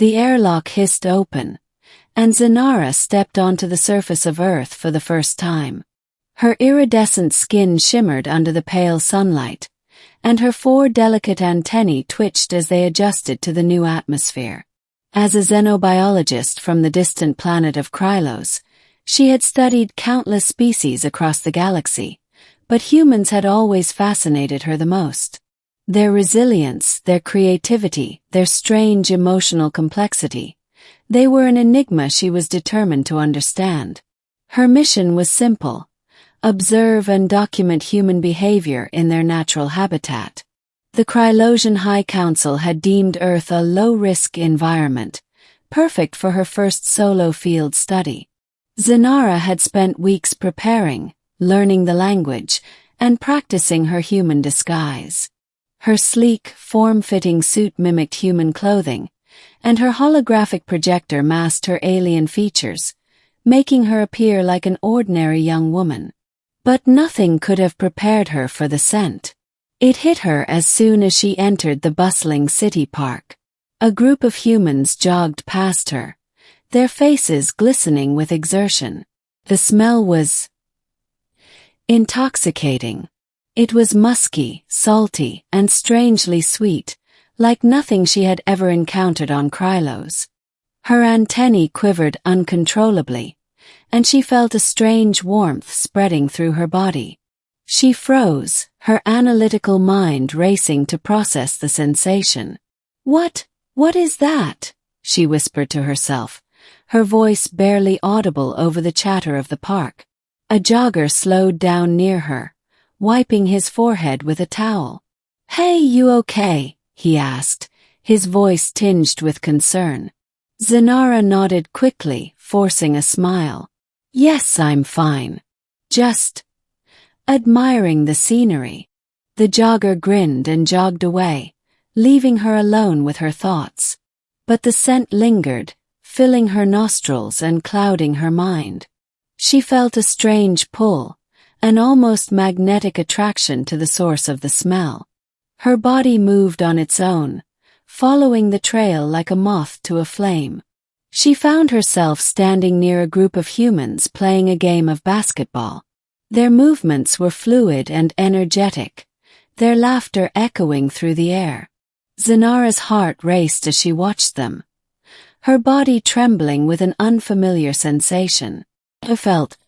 The airlock hissed open, and Zynara stepped onto the surface of Earth for the first time. Her iridescent skin shimmered under the pale sunlight, and her 4 delicate antennae twitched as they adjusted to the new atmosphere. As a xenobiologist from the distant planet of Krylos, she had studied countless species across the galaxy, but humans had always fascinated her the most. Their resilience, their creativity, their strange emotional complexity. They were an enigma she was determined to understand. Her mission was simple: observe and document human behavior in their natural habitat. The Krylosian High Council had deemed Earth a low-risk environment, perfect for her first solo field study. Zynara had spent weeks preparing, learning the language, and practicing her human disguise. Her sleek, form-fitting suit mimicked human clothing, and her holographic projector masked her alien features, making her appear like an ordinary young woman. But nothing could have prepared her for the scent. It hit her as soon as she entered the bustling city park. A group of humans jogged past her, their faces glistening with exertion. The smell was intoxicating. It was musky, salty, and strangely sweet, like nothing she had ever encountered on Krylos. Her antennae quivered uncontrollably, and she felt a strange warmth spreading through her body. She froze, her analytical mind racing to process the sensation. What is that?" she whispered to herself, her voice barely audible over the chatter of the park. A jogger slowed down near her, wiping his forehead with a towel. "Hey, you okay?" he asked, his voice tinged with concern. Zynara nodded quickly, forcing a smile. "Yes, I'm fine. Just admiring the scenery." The jogger grinned and jogged away, leaving her alone with her thoughts. But the scent lingered, filling her nostrils and clouding her mind. She felt a strange pull, an almost magnetic attraction to the source of the smell. Her body moved on its own, following the trail like a moth to a flame. She found herself standing near a group of humans playing a game of basketball. Their movements were fluid and energetic, their laughter echoing through the air. Zynara's heart raced as she watched them, her body trembling with an unfamiliar sensation. She felt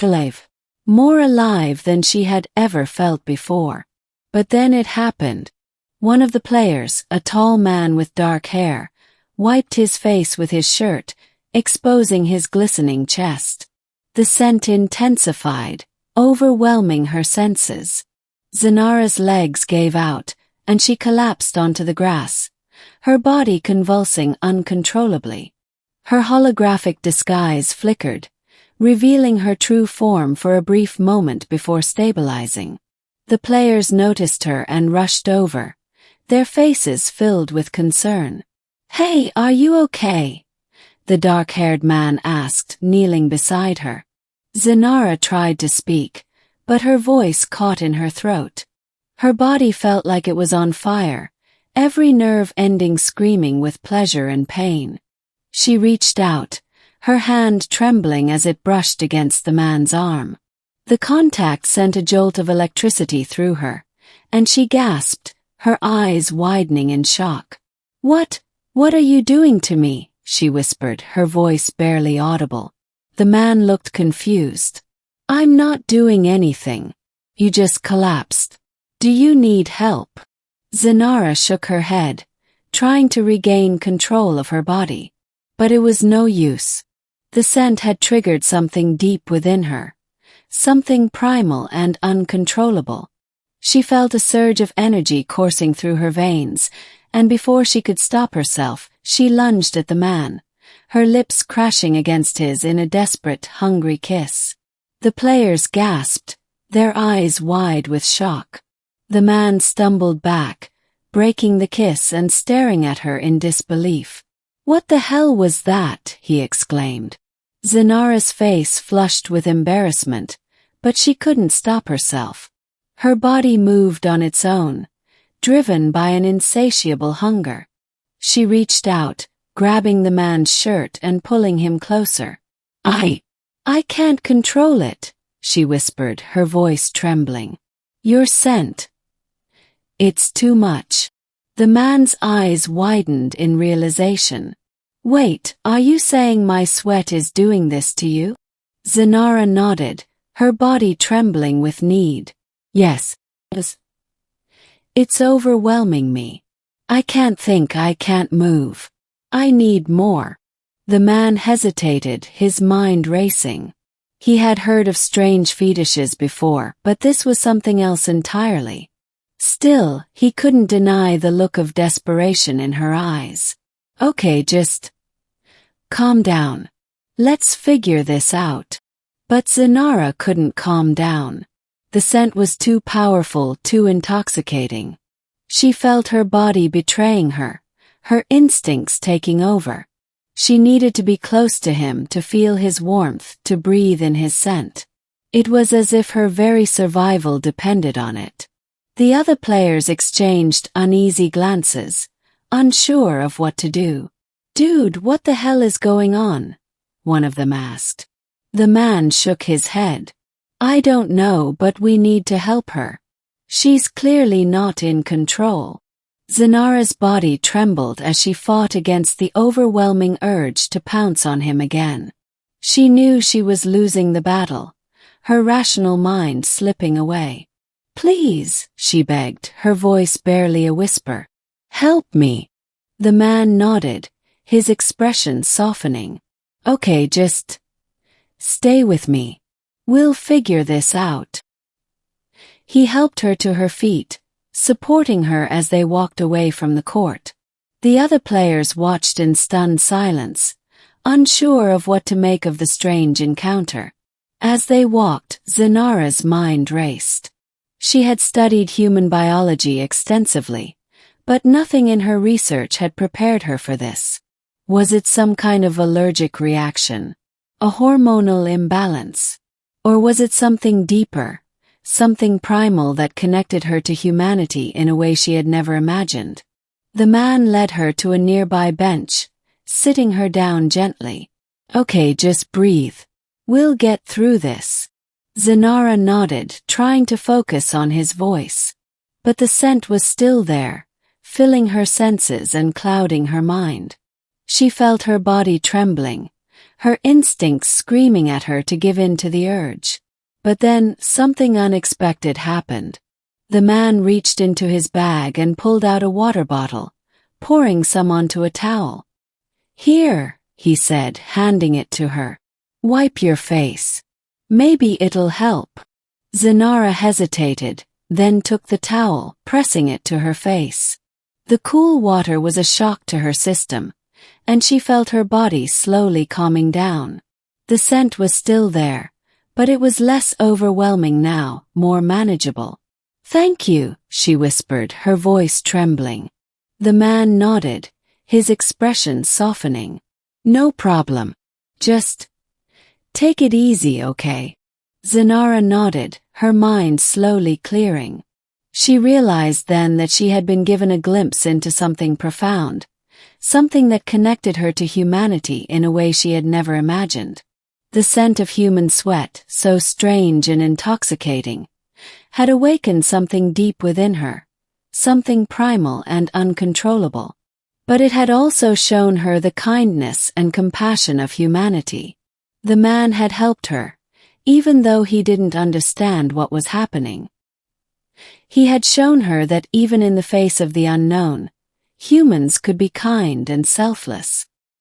alive, more alive than she had ever felt before. But then it happened. One of the players, a tall man with dark hair, wiped his face with his shirt, exposing his glistening chest. The scent intensified, overwhelming her senses. Zynara's legs gave out, and she collapsed onto the grass, her body convulsing uncontrollably. Her holographic disguise flickered, revealing her true form for a brief moment before stabilizing. The players noticed her and rushed over, their faces filled with concern. "Hey, are you okay?" the dark-haired man asked, kneeling beside her. Zynara tried to speak, but her voice caught in her throat. Her body felt like it was on fire, every nerve ending screaming with pleasure and pain. She reached out, her hand trembling as it brushed against the man's arm. The contact sent a jolt of electricity through her, and she gasped, her eyes widening in shock. What are you doing to me?" she whispered, her voice barely audible. The man looked confused. "I'm not doing anything. You just collapsed. Do you need help?" Zynara shook her head, trying to regain control of her body. But it was no use. The scent had triggered something deep within her, something primal and uncontrollable. She felt a surge of energy coursing through her veins, and before she could stop herself, she lunged at the man, her lips crashing against his in a desperate, hungry kiss. The players gasped, their eyes wide with shock. The man stumbled back, breaking the kiss and staring at her in disbelief. "What the hell was that?" he exclaimed. Zynara's face flushed with embarrassment, but she couldn't stop herself. Her body moved on its own, driven by an insatiable hunger. She reached out, grabbing the man's shirt and pulling him closer. I can't control it, she whispered, her voice trembling. Your scent. It's too much. The man's eyes widened in realization. Wait, are you saying my sweat is doing this to you? Zynara nodded, her body trembling with need. Yes. It's overwhelming me. I can't think, I can't move. I need more. The man hesitated, his mind racing. He had heard of strange fetishes before, but this was something else entirely. Still, he couldn't deny the look of desperation in her eyes. Okay, just calm down. Let's figure this out. But Zynara couldn't calm down. The scent was too powerful, too intoxicating. She felt her body betraying her, her instincts taking over. She needed to be close to him, to feel his warmth, to breathe in his scent. It was as if her very survival depended on it. The other players exchanged uneasy glances, unsure of what to do. Dude, what the hell is going on? One of them asked. The man shook his head. I don't know, but we need to help her. She's clearly not in control. Zynara's body trembled as she fought against the overwhelming urge to pounce on him again. She knew she was losing the battle, her rational mind slipping away. Please, she begged, her voice barely a whisper. Help me. The man nodded, his expression softening. Okay, just stay with me. We'll figure this out. He helped her to her feet, supporting her as they walked away from the court. The other players watched in stunned silence, unsure of what to make of the strange encounter. As they walked, Zynara's mind raced. She had studied human biology extensively, but nothing in her research had prepared her for this. Was it some kind of allergic reaction? A hormonal imbalance? Or was it something deeper? Something primal that connected her to humanity in a way she had never imagined. The man led her to a nearby bench, sitting her down gently. Okay, just breathe. We'll get through this. Zynara nodded, trying to focus on his voice. But the scent was still there, filling her senses and clouding her mind. She felt her body trembling, her instincts screaming at her to give in to the urge. But then, something unexpected happened. The man reached into his bag and pulled out a water bottle, pouring some onto a towel. Here, he said, handing it to her. Wipe your face. Maybe it'll help. Zynara hesitated, then took the towel, pressing it to her face. The cool water was a shock to her system, and she felt her body slowly calming down. The scent was still there, but it was less overwhelming now, more manageable. Thank you, she whispered, her voice trembling. The man nodded, his expression softening. No problem. Just take it easy, okay? Zynara nodded, her mind slowly clearing. She realized then that she had been given a glimpse into something profound, something that connected her to humanity in a way she had never imagined. The scent of human sweat, so strange and intoxicating, had awakened something deep within her, something primal and uncontrollable. But it had also shown her the kindness and compassion of humanity. The man had helped her, even though he didn't understand what was happening. He had shown her that even in the face of the unknown, humans could be kind and selfless.